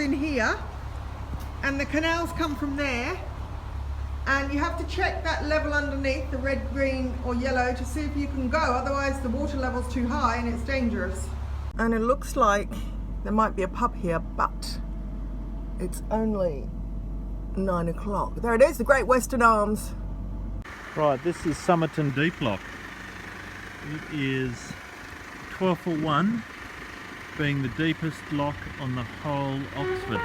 in here and the canals come from there, and you have to check that level underneath, the red, green or yellow, to see if you can go, otherwise the water level's too high and it's dangerous. And it looks like there might be a pub here, but it's only 9 o'clock. There it is, the Great Western Arms. Right, this is Somerton Deep Lock. It is 12 foot 1, being the deepest lock on the whole Oxford.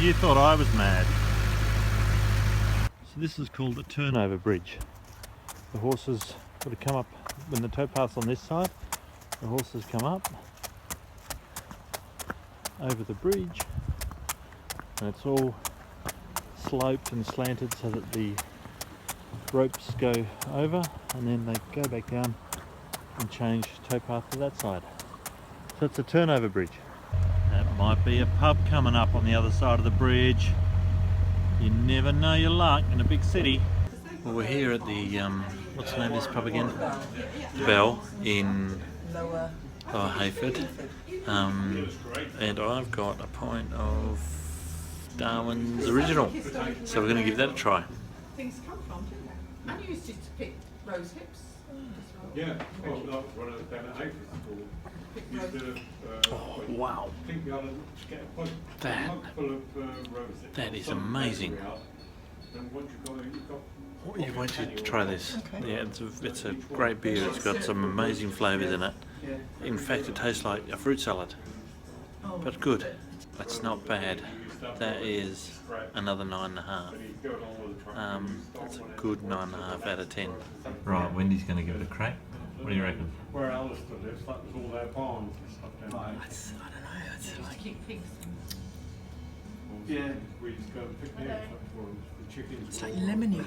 You thought I was mad. So this is called a turnover bridge. The horses sort of come up, when the towpath's on this side, the horses come up over the bridge, and it's all sloped and slanted so that the ropes go over, and then they go back down and change towpath to that side. So it's a turnover bridge. That might be a pub coming up on the other side of the bridge. You never know your luck in a big city. Well, we're here at the, what's the name of this pub again? The Bell in Lower Hayford. And I've got a pint of Darwin's Original. So we're going to give that a try. Things come from, didn't they? And you used to pick rose hips. Yeah, well, that was one of the down at Hayford School. Oh, wow. That is amazing. You want to try this? Okay. Yeah, it's a great beer. It's got some amazing flavours in it. In fact, it tastes like a fruit salad, but good. That's not bad. That is another 9.5. That's a good 9.5 out of 10. Right, Wendy's going to give it a crack. What do you reckon? Where Alistair lives, that was all their barns and stuff down there. I don't know, it's like pigs. Yeah, we just go and pick the eggs up for them. The chickens. It's like lemony,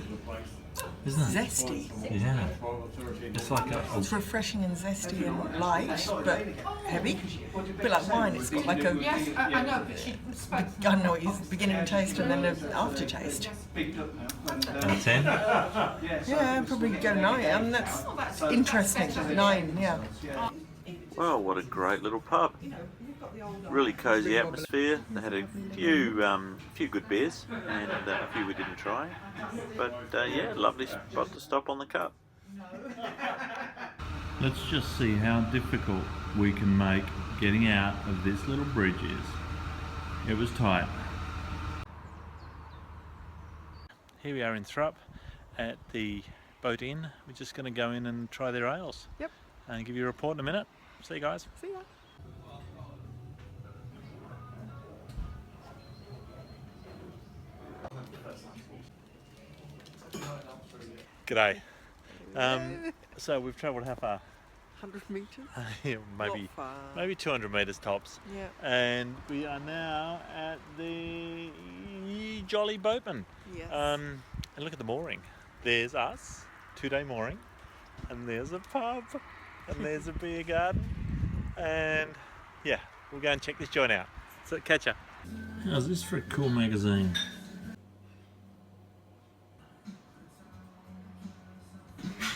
Isn't it? zesty. Yeah. It's like It's refreshing and zesty and light, but heavy. A bit like wine. It's got like a, Yes, I know, but she spoke. I don't know, it's beginning taste and then an aftertaste. out of 10. Yeah, probably go 9. I mean, that's interesting. 9, yeah. Well, what a great little pub. Really cosy atmosphere. They had a few good beers and a few we didn't try. But yeah, lovely spot to stop on the cup. Let's just see how difficult we can make getting out of this little bridge is. It was tight. Here we are in Thrupp at the Boat Inn. We're just going to go in and try their ales. Yep. And give you a report in a minute. See you guys. See ya. G'day. So we've travelled how far? 100 metres? Yeah, maybe 200 metres tops. Yeah. And we are now at the Jolly Boatman. Yes. And look at the mooring. There's us, 2-day mooring, and there's a pub, and there's a beer garden, and yeah, we'll go and check this joint out. So catch ya. How's this for a cool magazine?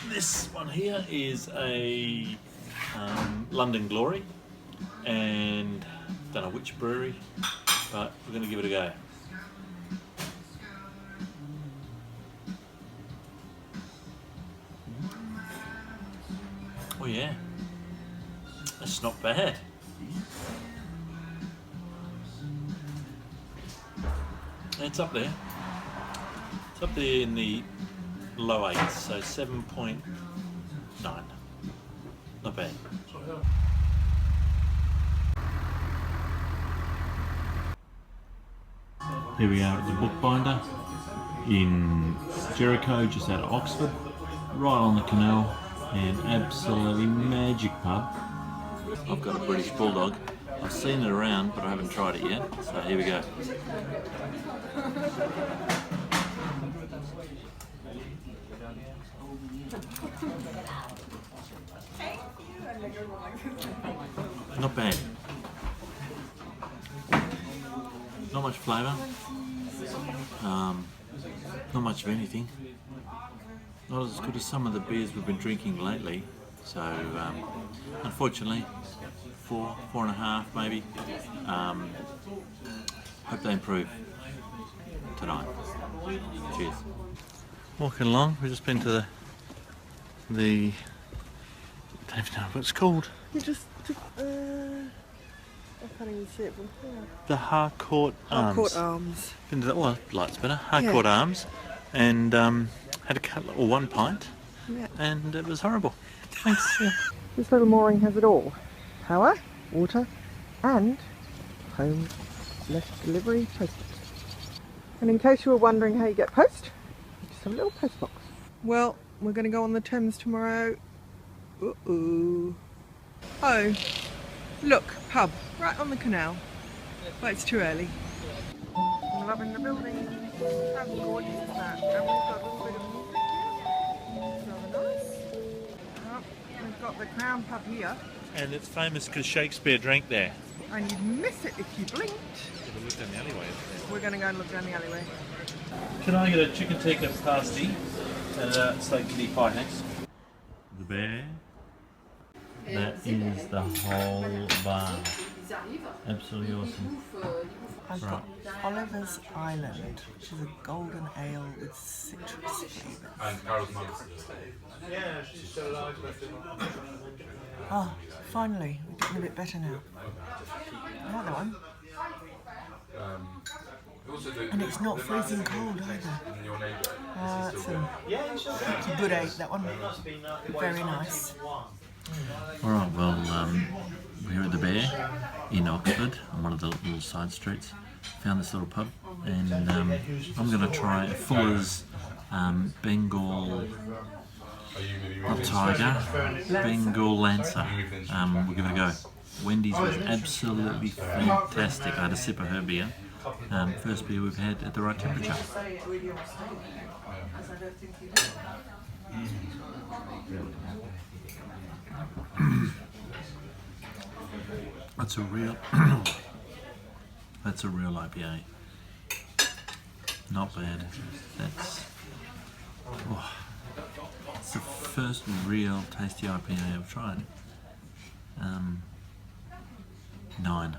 This one here is a London Glory, and don't know which brewery, but we're going to give it a go. Oh yeah, that's not bad. It's up there. It's up there in the low 8s, so 7.9. Not bad. Here we are at the Bookbinder. in Jericho, just out of Oxford, right on the canal, and absolutely magic pub. I've got a British Bulldog. I've seen it around, but I haven't tried it yet, so here we go. Not bad. Not much flavour. Not much of anything. Not as good as some of the beers we've been drinking lately. So, unfortunately, 4.5 maybe. Hope they improve tonight. Cheers. Walking along, we've just been to the I don't even know what it's called. You just took, I can't even see it from here. The Harcourt Arms. Harcourt Arms. Been to that, well, light's better. Harcourt Arms, and had a couple or 1 pint, and it was horrible. Thanks. Yeah. This little mooring has it all: power, water, and home delivery post. And in case you were wondering how you get post, you just have a little post box. Well, we're going to go on the Thames tomorrow. Uh-oh. Oh, look, pub, right on the canal. But it's too early. I'm loving the building. How gorgeous is that? And we've got a little bit of music here. It's rather nice. Oh, we've got the Crown pub here. And it's famous because Shakespeare drank there. And you'd miss it if you blinked. We'll look down the alleyway. We're going to go and look down the alleyway. Can I get a chicken tikka pasty and a steak kidney pie next? The bear. That is the whole bar. Absolutely awesome. I've got Oliver's Island, which is a golden ale with citrus flavours. Oh, finally, we're getting a bit better now. I like that one. And it's not freezing cold either. It's a good egg, that one. Very nice. Alright, well, we're here at the Bear in Oxford, on one of the little side streets. Found this little pub, and I'm going to try Fuller's Bengal, not tiger, Bengal Lancer. We'll give it a go. Wendy's was absolutely fantastic. I had a sip of her beer. First beer we've had at the right temperature. That's a real IPA. Not bad. It's the first real tasty IPA I've tried. 9.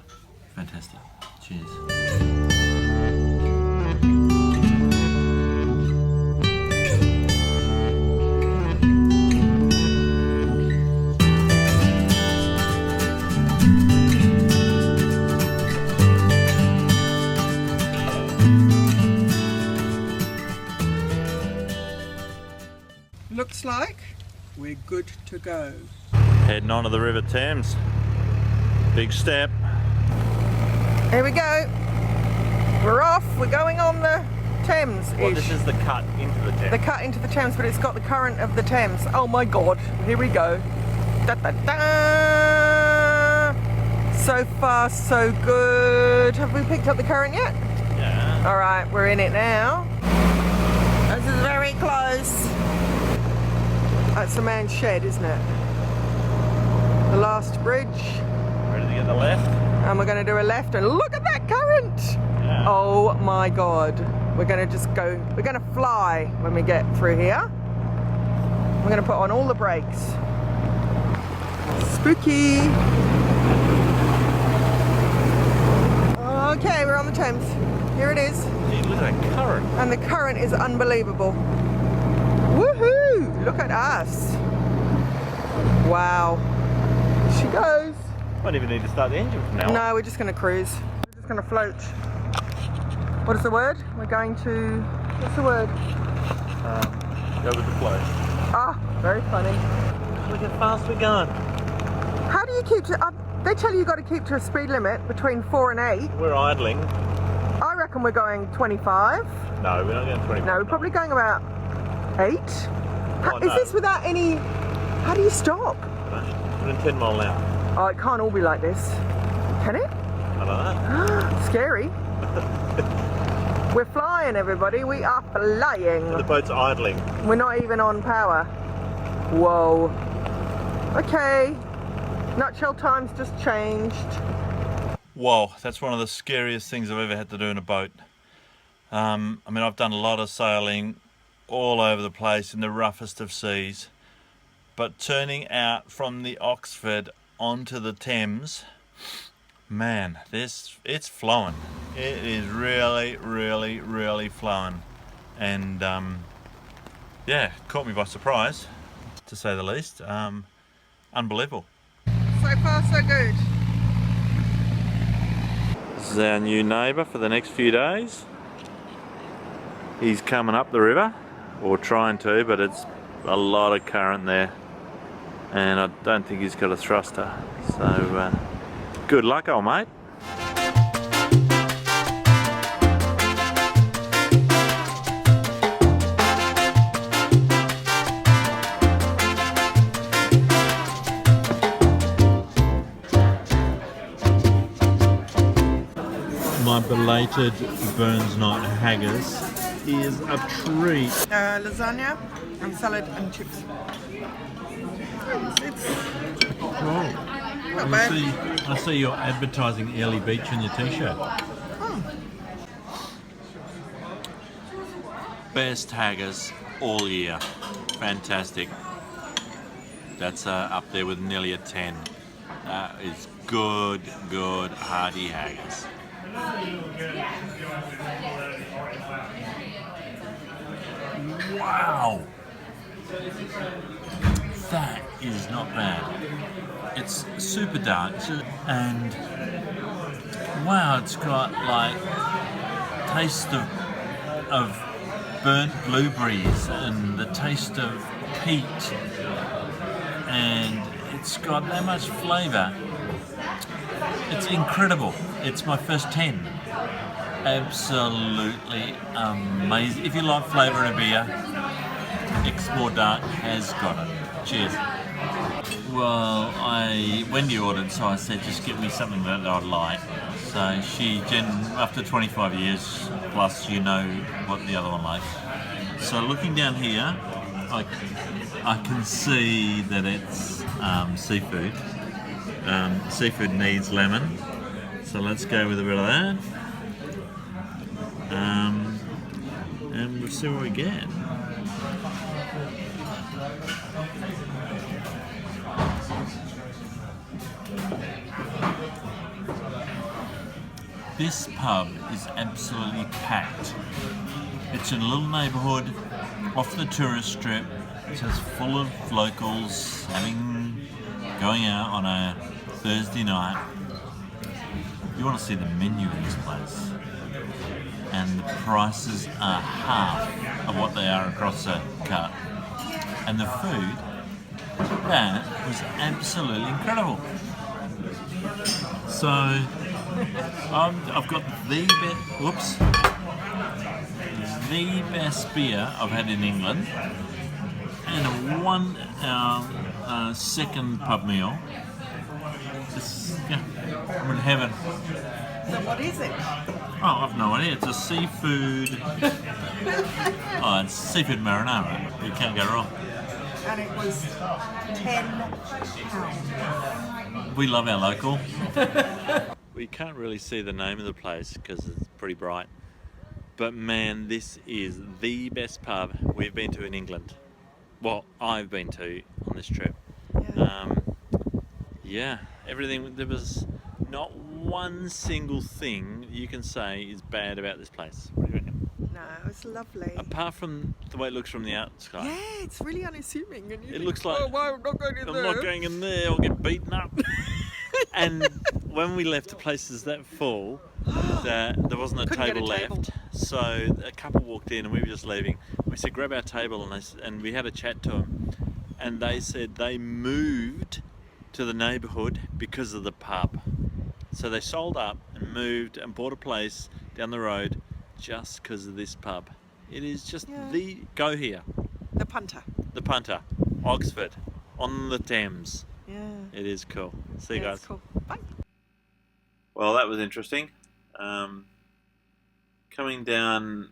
Fantastic. Cheers. Looks like we're good to go. Heading onto the River Thames. Big step. Here we go. We're off. We're going on the Thames. Well, this is the cut into the Thames. The cut into the Thames, but it's got the current of the Thames. Oh my God. Here we go. Da, da, da. So far, so good. Have we picked up the current yet? Yeah. All right, we're in it now. This is very close. That's a man's shed, isn't it? The last bridge. Ready to get the left? And we're going to do a left, and look at that current! Yeah. Oh my God. We're going to just go, we're going to fly when we get through here. We're going to put on all the brakes. Spooky! Okay, we're on the Thames. Here it is. Gee, look at that current. And the current is unbelievable. Woohoo! Look at us. Wow. Here she goes. Won't even need to start the engine from now on. No, we're just going to cruise. We're just going to float. What is the word? We're going to... What's the word? Go with the flow. Ah, very funny. Look how fast we're going. How do you keep to... they tell you you've got to keep to a speed limit between 4 and 8. We're idling. I reckon we're going 25. No, No, we're not going 25. No, we're probably going about 8. Oh, Is no. this without any... How do you stop? 110 mile an hour. Oh, it can't all be like this. Can it? I don't know. Scary. We're flying, everybody. We are flying. The boat's idling. We're not even on power. Whoa. Okay. Nutshell time's just changed. Whoa, that's one of the scariest things I've ever had to do in a boat. I mean, I've done a lot of sailing all over the place in the roughest of seas, but turning out from the Oxford onto the Thames, man, it's flowing. It is really, really, really flowing, and yeah, caught me by surprise, to say the least. Unbelievable. So far, so good. This is our new neighbour for the next few days. He's coming up the river, or trying to, but it's a lot of current there, and I don't think he's got a thruster. So good luck, old mate. My belated Burns night haggis is a treat. Lasagna and salad and chips. It's not bad. I see you're advertising Early Beach in your t-shirt. Best haggis all year. Fantastic. That's up there with nearly a 10. It's good, hearty haggis. Wow, that is not bad. It's super dark, and wow, it's got like taste of burnt blueberries and the taste of peat, and it's got that much flavour. It's incredible. It's my first 10. Absolutely amazing. If you like flavour in a beer, Explore Dark has got it. Cheers. Well, Wendy ordered, so I said just get me something that I'd like. So after 25 years plus, you know what the other one likes. So looking down here, I can see that it's seafood. Seafood needs lemon, so let's go with a bit of that, and we'll see what we get. This pub is absolutely packed. It's in a little neighbourhood off the tourist strip. It's just full of locals going out on a Thursday night. You want to see the menu in this place, and the prices are half of what they are across the cut, and the food, that was absolutely incredible. So I've got the best beer I've had in England, and a 1 hour second pub meal. I'm in heaven. So what is it? Oh, I've no idea. It's a seafood. It's seafood marinara. You can't go wrong. And it was £10. We love our local. We can't really see the name of the place because it's pretty bright. But man, this is the best pub we've been to in England. Well, I've been to on this trip. Yeah, everything. There was not one single thing you can say is bad about this place. What do you reckon? No, it's lovely. Apart from the way it looks from the outside. Yeah, it's really unassuming. And It looks like, oh, well, I'm not going in there. I'm not going in there, I'll get beaten up. And when we left, the place is that full that there wasn't a Couldn't get a table table. left. So a couple walked in and we were just leaving. We said, grab our table, and we had a chat to them. And they said they moved to the neighbourhood because of the pub. So they sold up and moved and bought a place down the road just because of this pub. It is just Yeah. the go here. The Punter. The Punter, Oxford, on the Thames. Yeah. It is cool. See you Yeah, guys. it's cool. Bye. Well, that was interesting. Coming down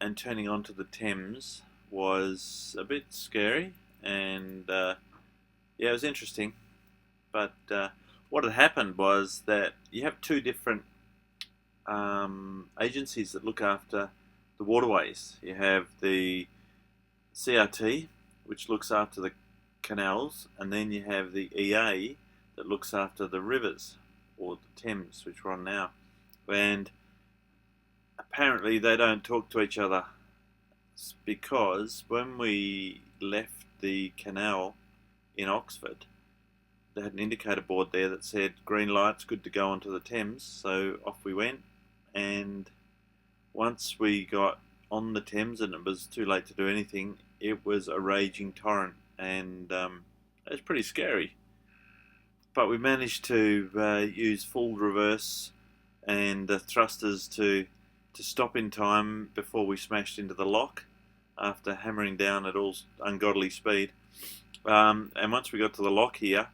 and turning onto the Thames was a bit scary, and yeah, it was interesting. But what had happened was that you have two different agencies that look after the waterways. You have the CRT, which looks after the canals, and then you have the EA that looks after the rivers, or the Thames, which we're on now. And apparently they don't talk to each other, because when we left the canal in Oxford, they had an indicator board there that said green lights, good to go onto the Thames. So off we went, and once we got on the Thames and it was too late to do anything, it was a raging torrent, and it was pretty scary. But we managed to use full reverse and thrusters to stop in time before we smashed into the lock after hammering down at all ungodly speed. And once we got to the lock here,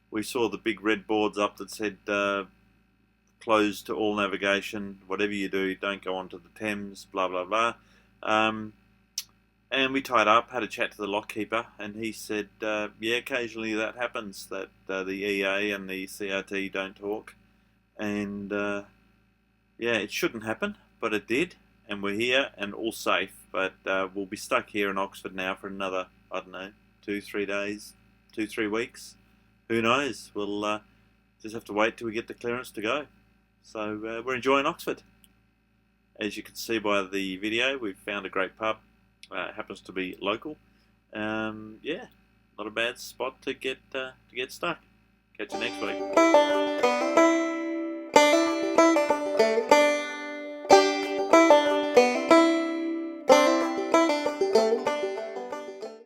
we saw the big red boards up that said closed to all navigation, whatever you do, don't go onto the Thames, blah blah blah. And we tied up, had a chat to the lockkeeper, and he said, yeah, occasionally that happens, that the EA and the CRT don't talk, and yeah, it shouldn't happen, but it did, and we're here and all safe. But we'll be stuck here in Oxford now for another, I don't know, 2-3 days, 2-3 weeks. Who knows? We'll just have to wait till we get the clearance to go. So we're enjoying Oxford. As you can see by the video, we've found a great pub. It happens to be local. Yeah, not a bad spot to get stuck. Catch you next week.